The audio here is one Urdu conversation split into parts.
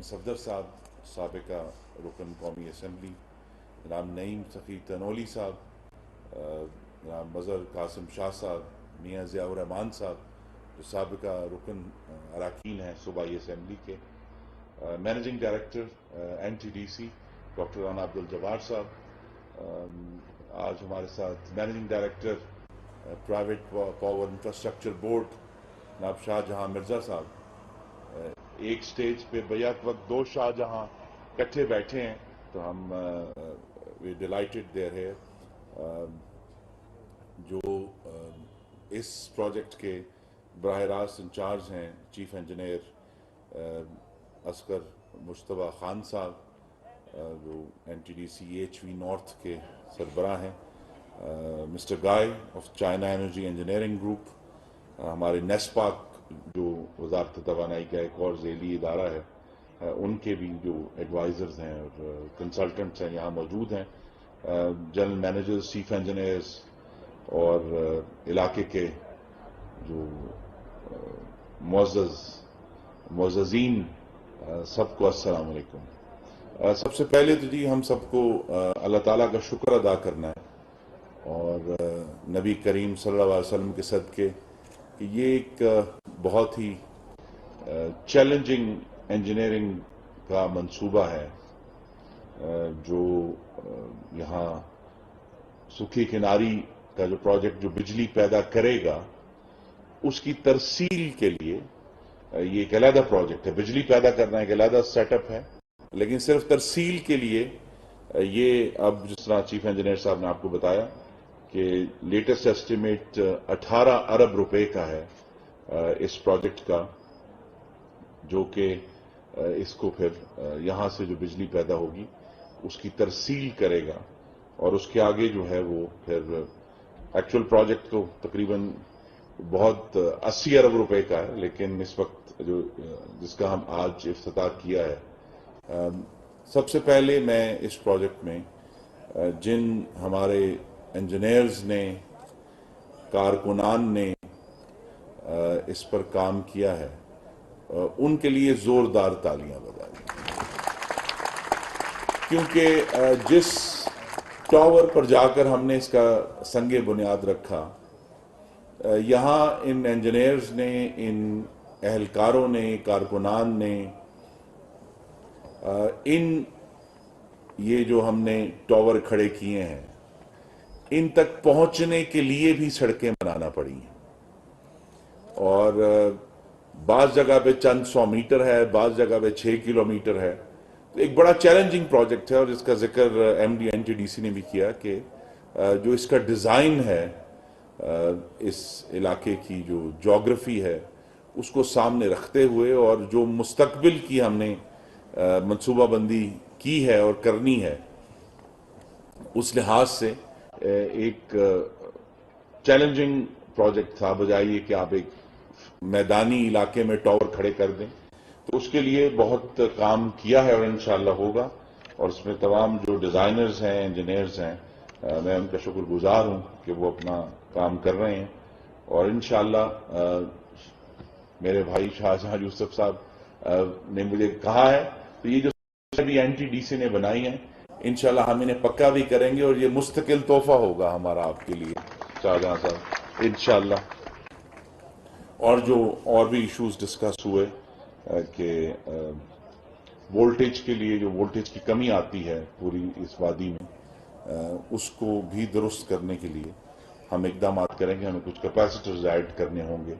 صفدر صاحب سابقہ رکن قومی اسمبلی، جناب نعیم سخی تنولی صاحب، جناب مظہر قاسم شاہ صاحب، میاں ضیاء الرحمان صاحب جو سابقہ رکن اراکین ہیں صوبائی اسمبلی کے، managing director N T D C doctor Rana Abdul Jabbar صاحب، آج ہمارے ساتھ managing director private power infrastructure board جناب شاہ جہاں مرزا صاحب، ایک سٹیج پہ بیک وقت دو شاہ جہاں کٹھے بیٹھے ہیں تو ہم وی ڈیلائٹڈ دیر ہے جو اس پروجیکٹ کے براہ راست انچارج ہیں چیف انجینئر اصغر مشتبہ خان صاحب جو N T D C H V north کے سربراہ ہیں، mister Gai of China energy engineering group, ہمارے نیسپاک جو وزارت توانائی کا ایک اور ذیلی ادارہ ہے، ان کے بھی جو ایڈوائزرز ہیں اور کنسلٹنٹس ہیں یہاں موجود ہیں، جنرل مینیجرز، چیف انجینئرز اور علاقے کے جو معززین، سب کو السلام علیکم۔ سب سے پہلے تو جی ہم سب کو اللہ تعالیٰ کا شکر ادا کرنا ہے اور نبی کریم صلی اللہ علیہ وسلم کے صدقے کہ یہ ایک بہت ہی چیلنجنگ انجینئرنگ کا منصوبہ ہے جو یہاں سکھی کناری کا جو پروجیکٹ جو بجلی پیدا کرے گا اس کی ترسیل کے لیے یہ ایک علیحدہ پروجیکٹ ہے۔ بجلی پیدا کرنا ایک علیحدہ سیٹ اپ ہے، لیکن صرف ترسیل کے لیے یہ اب جس طرح چیف انجینئر صاحب نے آپ کو بتایا کہ لیٹسٹ ایسٹیمیٹ 18 ارب روپے کا ہے اس پروجیکٹ کا، جو کہ اس کو پھر یہاں سے جو بجلی پیدا ہوگی اس کی ترسیل کرے گا، اور اس کے آگے جو ہے وہ پھر ایکچوئل پروجیکٹ تو تقریباً بہت 80 ارب روپے کا ہے، لیکن اس وقت جو جس کا ہم آج افتتاح کیا ہے، سب سے پہلے میں اس پروجیکٹ میں جن ہمارے انجینئرز نے، کارکنان نے اس پر کام کیا ہے ان کے لیے زوردار تالیاں بجائیں، کیونکہ جس ٹاور پر جا کر ہم نے اس کا سنگ بنیاد رکھا، یہاں ان انجینئرز نے، ان اہلکاروں نے، کارکنان نے، ان یہ جو ہم نے ٹاور کھڑے کیے ہیں ان تک پہنچنے کے لیے بھی سڑکیں بنانا پڑی ہیں، اور بعض جگہ پہ چند 100 میٹر ہے، بعض جگہ پہ 6 کلومیٹر ہے، تو ایک بڑا چیلنجنگ پروجیکٹ ہے، اور جس کا ذکر M D N T D C نے بھی کیا کہ جو اس کا ڈیزائن ہے، اس علاقے کی جو جغرافی ہے اس کو سامنے رکھتے ہوئے اور جو مستقبل کی ہم نے منصوبہ بندی کی ہے اور کرنی ہے، اس لحاظ سے ایک چیلنجنگ پروجیکٹ تھا، بجائے یہ کہ آپ ایک میدانی علاقے میں ٹاور کھڑے کر دیں۔ تو اس کے لیے بہت کام کیا ہے اور انشاءاللہ ہوگا، اور اس میں تمام جو ڈیزائنرز ہیں، انجینئرز ہیں، میں ان کا شکر گزار ہوں کہ وہ اپنا کام کر رہے ہیں، اور انشاءاللہ میرے بھائی شاہ جہاں یوسف صاحب نے مجھے کہا ہے تو یہ جو بھی این ٹی ڈی سی نے بنائی ہیں انشاءاللہ ہم انہیں پکا بھی کریں گے، اور یہ مستقل تحفہ ہوگا ہمارا آپ کے لیے شاہ جہاں صاحب انشاءاللہ۔ اور جو اور بھی ایشوز ڈسکس ہوئے کہ وولٹیج کے لیے جو وولٹیج کی کمی آتی ہے پوری اس وادی میں، اس کو بھی درست کرنے کے لیے ہم اقدامات کریں گے، ہمیں کچھ کیپیسٹرز ایڈ کرنے ہوں گے۔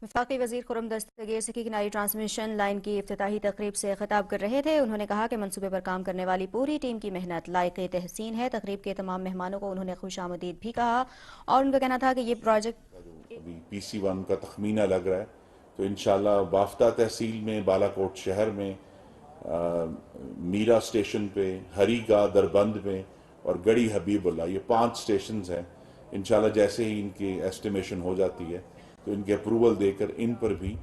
وفاقی وزیر خرم دستگیر سکھی کناری ٹرانسمیشن لائن کی افتتاحی تقریب سے خطاب کر رہے تھے۔ انہوں نے کہا کہ منصوبے پر کام کرنے والی پوری ٹیم کی محنت لائق تحسین ہے۔ تقریب کے تمام مہمانوں کو انہوں نے خوش آمدید بھی کہا، اور ان کا کہنا تھا کہ یہ پروجیکٹ ابھی پی سی 1 کا تخمینہ لگ رہا ہے، تو انشاءاللہ بافتہ تحصیل میں، بالا کوٹ شہر میں، میرا اسٹیشن پہ، ہری گاہ دربند میں اور گڑی حبیب اللہ، یہ 5 اسٹیشنز ہیں۔ انشاءاللہ جیسے ہی ان کی ایسٹیمیشن ہو جاتی ہے تو ان کے اپروول دے کر ان پر بھی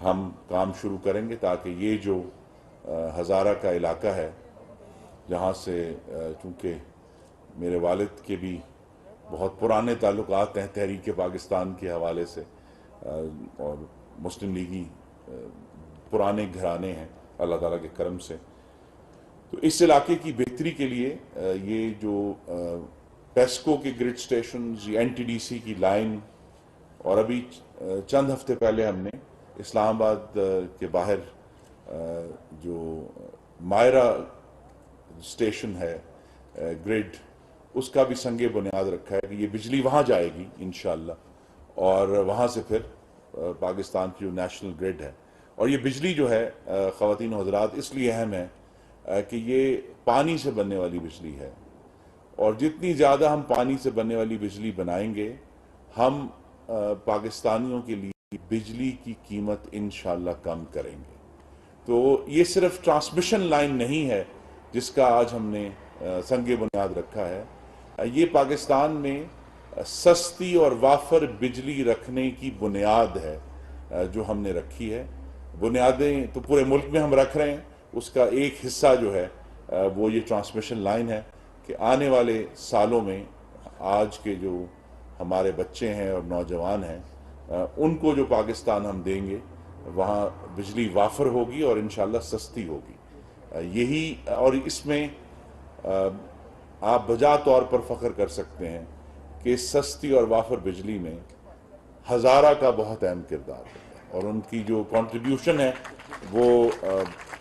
ہم کام شروع کریں گے، تاکہ یہ جو ہزارہ کا علاقہ ہے جہاں سے چونکہ میرے والد کے بھی بہت پرانے تعلقات ہیں تحریک پاکستان کے حوالے سے، اور مسلم لیگی پرانے گھرانے ہیں اللہ تعالیٰ کے کرم سے. تو اس علاقے کی بہتری کے لیے یہ جو پیسکو کے grid stations, N T D C کی لائن، اور ابھی چند ہفتے پہلے ہم نے اسلام آباد کے باہر جو مائرہ اسٹیشن ہے گرڈ، اس کا بھی سنگ بنیاد رکھا ہے کہ یہ بجلی وہاں جائے گی انشاءاللہ، اور وہاں سے پھر پاکستان کی جو نیشنل گرڈ ہے. اور یہ بجلی جو ہے خواتین و حضرات اس لیے اہم ہے کہ یہ پانی سے بننے والی بجلی ہے، اور جتنی زیادہ ہم پانی سے بننے والی بجلی بنائیں گے، ہم پاکستانیوں کے لیے بجلی کی قیمت انشاءاللہ کم کریں گے. تو یہ صرف ٹرانسمیشن لائن نہیں ہے جس کا آج ہم نے سنگ بنیاد رکھا ہے، یہ پاکستان میں سستی اور وافر بجلی رکھنے کی بنیاد ہے جو ہم نے رکھی ہے. بنیادیں تو پورے ملک میں ہم رکھ رہے ہیں، اس کا ایک حصہ جو ہے وہ یہ ٹرانسمیشن لائن ہے کہ آنے والے سالوں میں آج کے جو ہمارے بچے ہیں اور نوجوان ہیں، ان کو جو پاکستان ہم دیں گے وہاں بجلی وافر ہوگی اور انشاءاللہ سستی ہوگی. یہی، اور اس میں آپ بجا طور پر فخر کر سکتے ہیں کہ سستی اور وافر بجلی میں ہزارہ کا بہت اہم کردار ہے، اور ان کی جو کنٹریبیوشن ہے وہ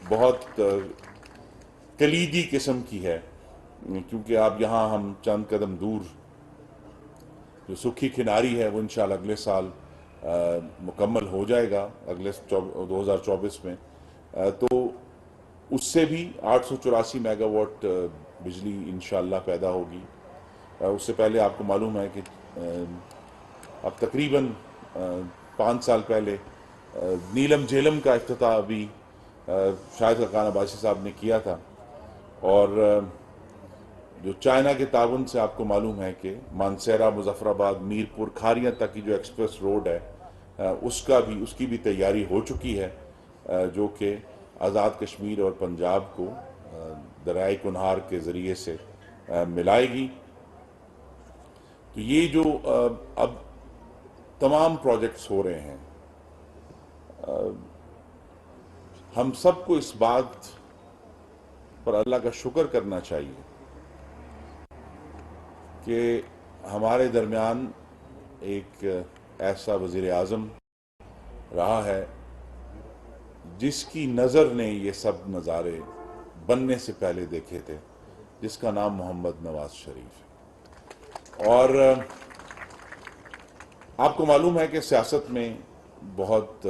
بہت کلیدی قسم کی ہے. کیونکہ آپ یہاں ہم چند قدم دور جو سکھی کناری ہے وہ انشاءاللہ اگلے سال مکمل ہو جائے گا، اگلے 2024 میں، تو اس سے بھی 884 میگا واٹ بجلی انشاءاللہ پیدا ہوگی. اس سے پہلے آپ کو معلوم ہے کہ اب تقریباً 5 سال پہلے نیلم جھیلم کا افتتاح بھی شاہد خاقان عباسی صاحب نے کیا تھا، اور جو چائنا کے تعاون سے آپ کو معلوم ہے کہ مانسیرا، مظفر آباد، میرپور، کھاریاں تک کی جو ایکسپریس روڈ ہے اس کی بھی تیاری ہو چکی ہے، جو کہ آزاد کشمیر اور پنجاب کو دریائے کنہار کے ذریعے سے ملائے گی. تو یہ جو اب تمام پروجیکٹس ہو رہے ہیں، ہم سب کو اس بات پر اللہ کا شکر کرنا چاہیے کہ ہمارے درمیان ایک ایسا وزیر اعظم رہا ہے جس کی نظر نے یہ سب نظارے بننے سے پہلے دیکھے تھے، جس کا نام محمد نواز شریف ہے. اور آپ کو معلوم ہے کہ سیاست میں بہت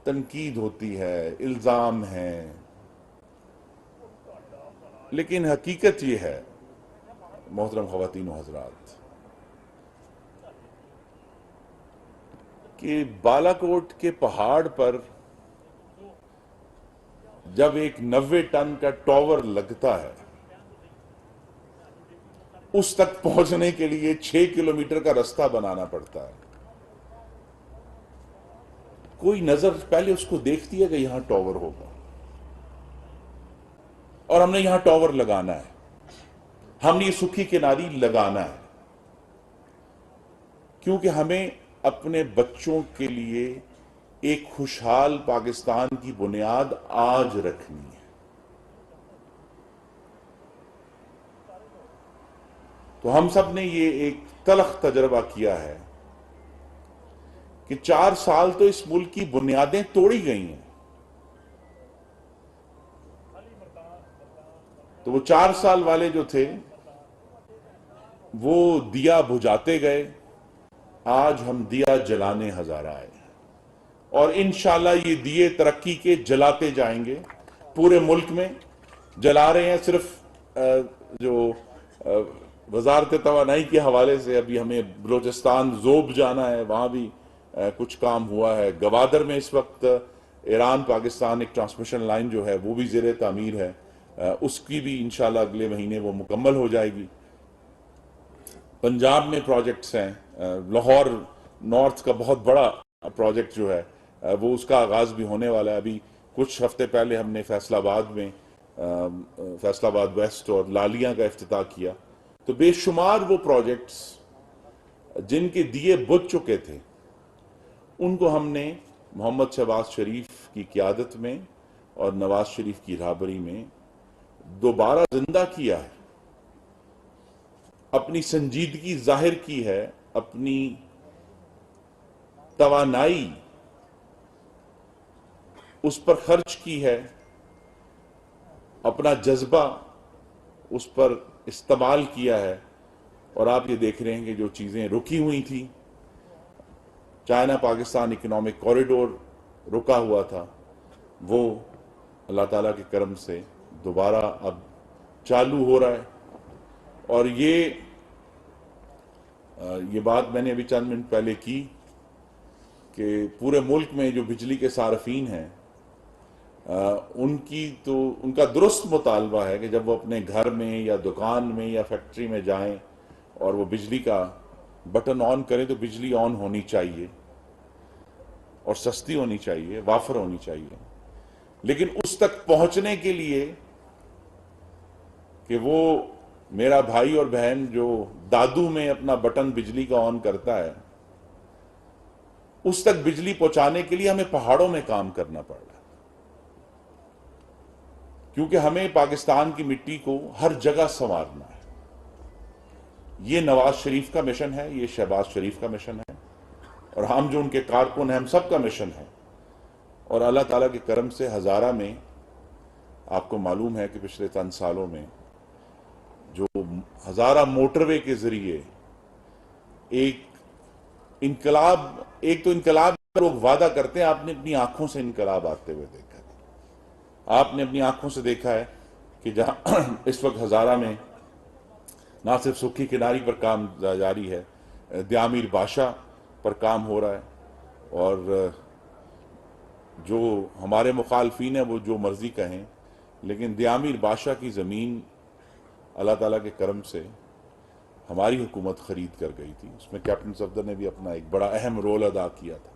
تنقید ہوتی ہے، الزام ہیں، لیکن حقیقت یہ ہے محترم خواتین و حضرات کہ بالا کوٹ کے پہاڑ پر جب ایک 90 ٹن کا ٹاور لگتا ہے، اس تک پہنچنے کے لیے 6 کلومیٹر کا رستہ بنانا پڑتا ہے. کوئی نظر پہلے اس کو دیکھتی ہے کہ یہاں ٹاور ہوگا اور ہم نے یہاں ٹاور لگانا ہے، ہم نے یہ سکھی کناری لگانا ہے، کیونکہ ہمیں اپنے بچوں کے لیے ایک خوشحال پاکستان کی بنیاد آج رکھنی ہے. تو ہم سب نے یہ ایک تلخ تجربہ کیا ہے کہ 4 سال تو اس ملک کی بنیادیں توڑی گئی ہیں. تو وہ 4 سال والے جو تھے وہ دیا بجھاتے گئے، آج ہم دیا جلانے ہزارہ آئے، اور انشاءاللہ یہ دیے ترقی کے جلاتے جائیں گے. پورے ملک میں جلا رہے ہیں. صرف جو وزارت توانائی کے حوالے سے ابھی ہمیں بلوچستان زوب جانا ہے، وہاں بھی کچھ کام ہوا ہے. گوادر میں اس وقت ایران پاکستان ایک ٹرانسمیشن لائن جو ہے وہ بھی زیر تعمیر ہے، اس کی بھی انشاءاللہ اگلے مہینے وہ مکمل ہو جائے گی. پنجاب میں پروجیکٹس ہیں، لاہور نارتھ کا بہت بڑا پروجیکٹ جو ہے وہ اس کا آغاز بھی ہونے والا ہے. ابھی کچھ ہفتے پہلے ہم نے فیصل آباد میں فیصل آباد ویسٹ اور لالیاں کا افتتاح کیا. تو بے شمار وہ پروجیکٹس جن کے دیے بجھ چکے تھے ان کو ہم نے محمد شہباز شریف کی قیادت میں اور نواز شریف کی رہبری میں دوبارہ زندہ کیا ہے، اپنی سنجیدگی ظاہر کی ہے، اپنی توانائی اس پر خرچ کی ہے، اپنا جذبہ اس پر استعمال کیا ہے، اور آپ یہ دیکھ رہے ہیں کہ جو چیزیں رکی ہوئی تھیں، چائنا پاکستان اکنامک کوریڈور رکا ہوا تھا، وہ اللہ تعالیٰ کے کرم سے دوبارہ اب چالو ہو رہا ہے۔ اور یہ بات میں نے ابھی چند منٹ پہلے کی کہ پورے ملک میں جو بجلی کے صارفین ہیں ان کا درست مطالبہ ہے کہ جب وہ اپنے گھر میں یا دکان میں یا فیکٹری میں جائیں اور وہ بجلی کا بٹن آن کریں تو بجلی آن ہونی چاہیے اور سستی ہونی چاہیے، وافر ہونی چاہیے، لیکن اس تک پہنچنے کے لیے کہ وہ میرا بھائی اور بہن جو دادو میں اپنا بٹن بجلی کا آن کرتا ہے، اس تک بجلی پہنچانے کے لیے ہمیں پہاڑوں میں کام کرنا پڑ رہا ہے، کیونکہ ہمیں پاکستان کی مٹی کو ہر جگہ سنوارنا ہے۔ یہ نواز شریف کا مشن ہے، یہ شہباز شریف کا مشن ہے، اور ہم جو ان کے کارکن ہیں ہم سب کا مشن ہے۔ اور اللہ تعالیٰ کے کرم سے ہزارہ میں آپ کو معلوم ہے کہ پچھلے چند سالوں میں جو ہزارہ موٹر وے کے ذریعے ایک تو انقلاب لوگ وعدہ کرتے ہیں، آپ نے اپنی آنکھوں سے انقلاب آتے ہوئے دیکھا ہے، آپ نے اپنی آنکھوں سے دیکھا ہے کہ جہاں اس وقت ہزارہ میں نہ صرف سکھی کناری پر کام جاری ہے، دیامیر باشا پر کام ہو رہا ہے، اور جو ہمارے مخالفین ہیں وہ جو مرضی کہیں، لیکن دیامیر باشا کی زمین اللہ تعالیٰ کے کرم سے ہماری حکومت خرید کر گئی تھی، اس میں کیپٹن صفدر نے بھی اپنا ایک بڑا اہم رول ادا کیا تھا۔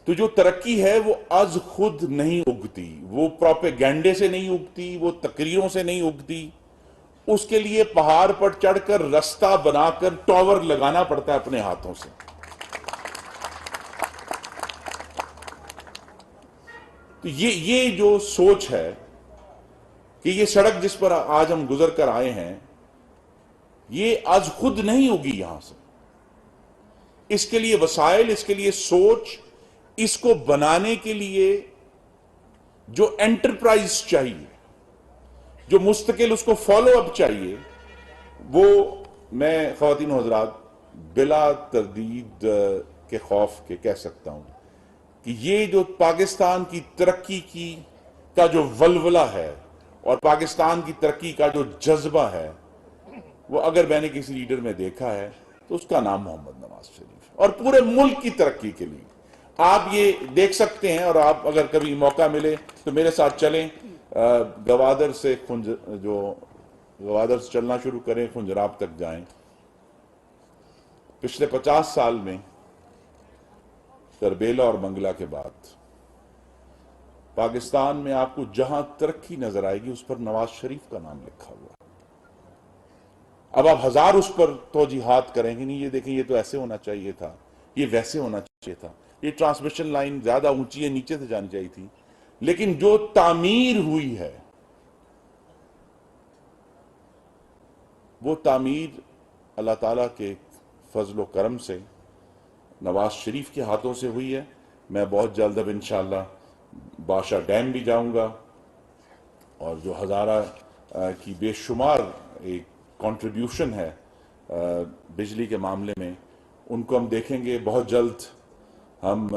تو جو ترقی ہے وہ از خود نہیں اگتی، وہ پروپیگنڈے سے نہیں اگتی، وہ تقریروں سے نہیں اگتی، اس کے لیے پہاڑ پر چڑھ کر رستہ بنا کر ٹاور لگانا پڑتا ہے اپنے ہاتھوں سے۔ تو یہ جو سوچ ہے کہ یہ سڑک جس پر آج ہم گزر کر آئے ہیں یہ آج خود نہیں ہوگی، یہاں سے اس کے لیے وسائل، اس کے لیے سوچ، اس کو بنانے کے لیے جو انٹرپرائز چاہیے، جو مستقل اس کو فالو اپ چاہیے، وہ میں خواتین و حضرات بلا تردید کے خوف کے کہہ سکتا ہوں کہ یہ جو پاکستان کی ترقی کا جو ولولہ ہے اور پاکستان کی ترقی کا جو جذبہ ہے، وہ اگر میں نے کسی لیڈر میں دیکھا ہے تو اس کا نام محمد نواز شریف ہے، اور پورے ملک کی ترقی کے لیے آپ یہ دیکھ سکتے ہیں۔ اور آپ اگر کبھی موقع ملے تو میرے ساتھ چلیں، گوادر سے چلنا شروع کریں، خنجراب تک جائیں۔ پچھلے 50 سال میں تربیلا اور منگلہ کے بعد پاکستان میں آپ کو جہاں ترقی نظر آئے گی اس پر نواز شریف کا نام لکھا ہوا۔ اب آپ ہزار اس پر توجیحات کریں گے، نہیں یہ دیکھیں یہ تو ایسے ہونا چاہیے تھا، یہ ویسے ہونا چاہیے تھا، یہ ٹرانسمیشن لائن زیادہ اونچی ہے، نیچے سے جانی چاہیے تھی، لیکن جو تعمیر ہوئی ہے وہ تعمیر اللہ تعالیٰ کے فضل و کرم سے نواز شریف کے ہاتھوں سے ہوئی ہے۔ میں بہت جلد اب انشاءاللہ باشا ڈیم بھی جاؤں گا، اور جو ہزارہ کی بے شمار ایک کنٹریبیوشن ہے بجلی کے معاملے میں، ان کو ہم دیکھیں گے۔ بہت جلد ہم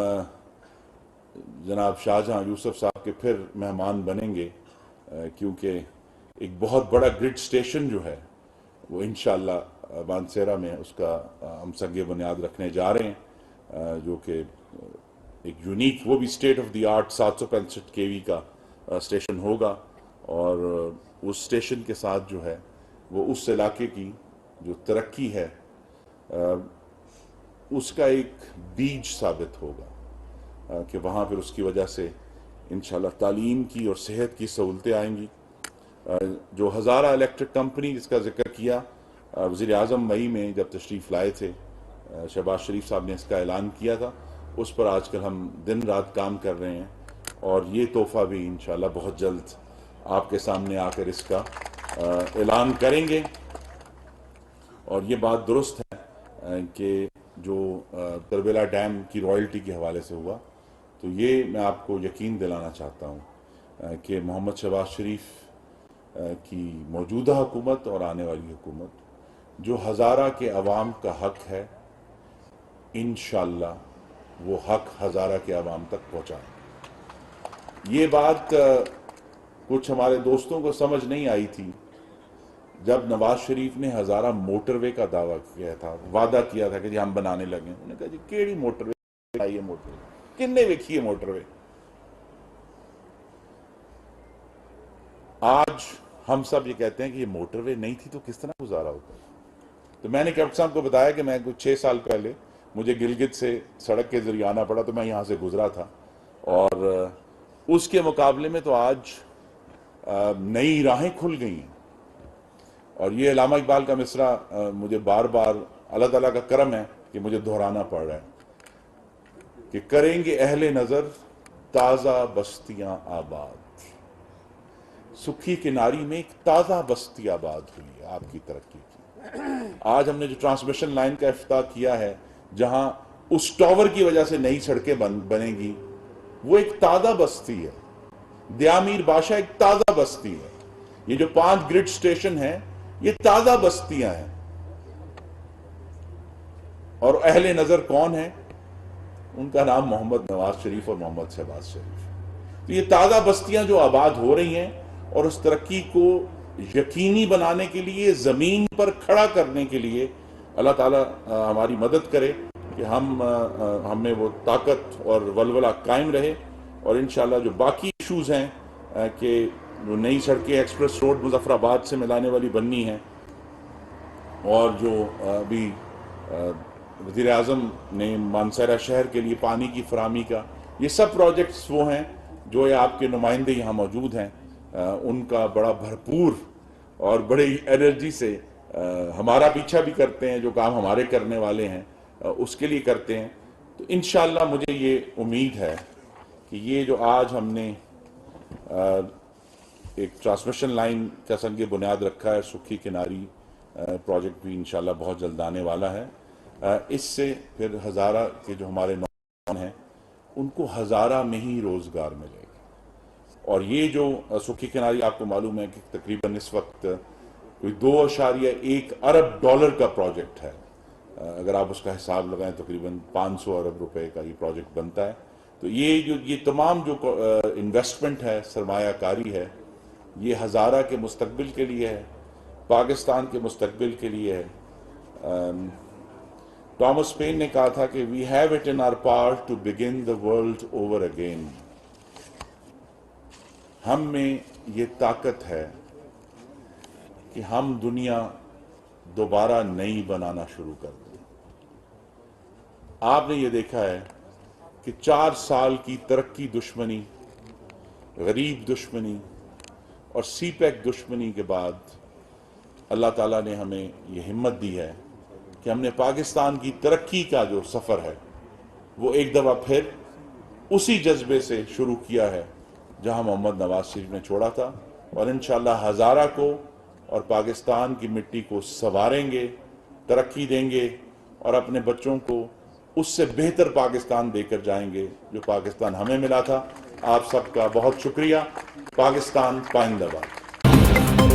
جناب شاہجہاں یوسف صاحب کے پھر مہمان بنیں گے، کیونکہ ایک بہت بڑا گرڈ سٹیشن جو ہے وہ انشاءاللہ مانسیرا میں اس کا ہم سنگ بنیاد رکھنے جا رہے ہیں، جو کہ ایک یونیک، وہ بھی state of the art 765 kV کا اسٹیشن ہوگا، اور اس اسٹیشن کے ساتھ جو ہے وہ اس علاقے کی جو ترقی ہے اس کا ایک بیج ثابت ہوگا، کہ وہاں پھر اس کی وجہ سے انشاءاللہ تعلیم کی اور صحت کی سہولتیں آئیں گی۔ جو ہزارہ الیکٹرک کمپنی جس کا ذکر کیا وزیر اعظم مئی میں جب تشریف لائے تھے، شہباز شریف صاحب نے اس کا اعلان کیا تھا، اس پر آج کل ہم دن رات کام کر رہے ہیں، اور یہ تحفہ بھی انشاءاللہ بہت جلد آپ کے سامنے آ کر اس کا اعلان کریں گے۔ اور یہ بات درست ہے کہ جو تربیلا ڈیم کی رائلٹی کے حوالے سے ہوا، تو یہ میں آپ کو یقین دلانا چاہتا ہوں کہ محمد شہباز شریف کی موجودہ حکومت اور آنے والی حکومت جو ہزارہ کے عوام کا حق ہے، انشاءاللہ وہ حق ہزارہ کے عوام تک پہنچائیں۔ یہ بات کچھ ہمارے دوستوں کو سمجھ نہیں آئی تھی جب نواز شریف نے ہزارہ موٹر وے کا دعویٰ کیا تھا، وعدہ کیا تھا کہ جی ہم بنانے لگے۔ انہوں نے کہا جی کیڑی موٹر وے آئی ہے، موٹر وے کن نے ویکھی ہے موٹر وے؟ آج ہم سب یہ کہتے ہیں کہ یہ موٹر وے نہیں تھی تو کس طرح گزارا ہوتا ہے۔ تو میں نے کیپٹن صاحب کو بتایا کہ میں کچھ 6 سال پہلے مجھے گلگت سے سڑک کے ذریعے آنا پڑا، تو میں یہاں سے گزرا تھا، اور اس کے مقابلے میں تو آج نئی راہیں کھل گئی ہیں۔ اور یہ علامہ اقبال کا مصرع مجھے بار بار اللہ تعالیٰ کا کرم ہے کہ مجھے دہرانا پڑ رہا ہے کہ کریں گے اہل نظر تازہ بستیاں آباد۔ سکھی کناری میں ایک تازہ بستی آباد ہوئی ہے آپ کی ترقی کی۔ آج ہم نے جو ٹرانسمیشن لائن کا افتتاح کیا ہے، جہاں اس ٹاور کی وجہ سے نئی سڑکیں بنیں گی، وہ ایک تازہ بستی ہے۔ دیامیر باشا ایک تازہ بستی ہے۔ یہ جو 5 گرڈ سٹیشن ہیں، یہ تازہ بستیاں ہیں۔ اور اہل نظر کون ہیں؟ ان کا نام محمد نواز شریف اور محمد شہباز شریف۔ تو یہ تازہ بستیاں جو آباد ہو رہی ہیں، اور اس ترقی کو یقینی بنانے کے لیے، زمین پر کھڑا کرنے کے لیے اللہ تعالیٰ ہماری مدد کرے کہ ہم میں وہ طاقت اور ولولہ قائم رہے، اور انشاءاللہ جو باقی ایشوز ہیں کہ جو نئی سڑکیں ایکسپریس روڈ مظفر آباد سے ملانے والی بننی ہیں، اور جو ابھی وزیر اعظم نے مانسہرہ شہر کے لیے پانی کی فراہمی کا، یہ سب پروجیکٹس وہ ہیں جو آپ کے نمائندے یہاں موجود ہیں، ان کا بڑا بھرپور اور بڑی انرجی سے ہمارا پیچھا بھی کرتے ہیں، جو کام ہمارے کرنے والے ہیں اس کے لیے کرتے ہیں۔ تو انشاءاللہ مجھے یہ امید ہے کہ یہ جو آج ہم نے ایک ٹرانسمیشن لائن کا سنگ بنیاد رکھا ہے، سکھی کناری پروجیکٹ بھی انشاءاللہ بہت جلد آنے والا ہے، اس سے پھر ہزارہ کے جو ہمارے نوجوان ہیں ان کو ہزارہ میں ہی روزگار ملے گا۔ اور یہ جو سکھی کناری آپ کو معلوم ہے کہ تقریباً اس وقت کوئی $2.1 ارب کا پروجیکٹ ہے، اگر آپ اس کا حساب لگائیں تقریباً 500 ارب روپے کا یہ پروجیکٹ بنتا ہے۔ تو یہ تمام جو انویسٹمنٹ ہے، سرمایہ کاری ہے، یہ ہزارہ کے مستقبل کے لیے ہے، پاکستان کے مستقبل کے لیے ہے۔ ٹامس پین نے کہا تھا کہ we have it in our power to begin the world over again۔ ہم میں یہ طاقت ہے کہ ہم دنیا دوبارہ نئی بنانا شروع کر دیں۔ آپ نے یہ دیکھا ہے کہ 4 سال کی ترقی دشمنی، غریب دشمنی اور سی پیک دشمنی کے بعد اللہ تعالیٰ نے ہمیں یہ ہمت دی ہے کہ ہم نے پاکستان کی ترقی کا جو سفر ہے وہ ایک دفعہ پھر اسی جذبے سے شروع کیا ہے جہاں محمد نواز شریف نے چھوڑا تھا، اور انشاءاللہ ہزارہ کو اور پاکستان کی مٹی کو سنواریں گے، ترقی دیں گے، اور اپنے بچوں کو اس سے بہتر پاکستان دے کر جائیں گے جو پاکستان ہمیں ملا تھا۔ آپ سب کا بہت شکریہ۔ پاکستان پائندہ باد۔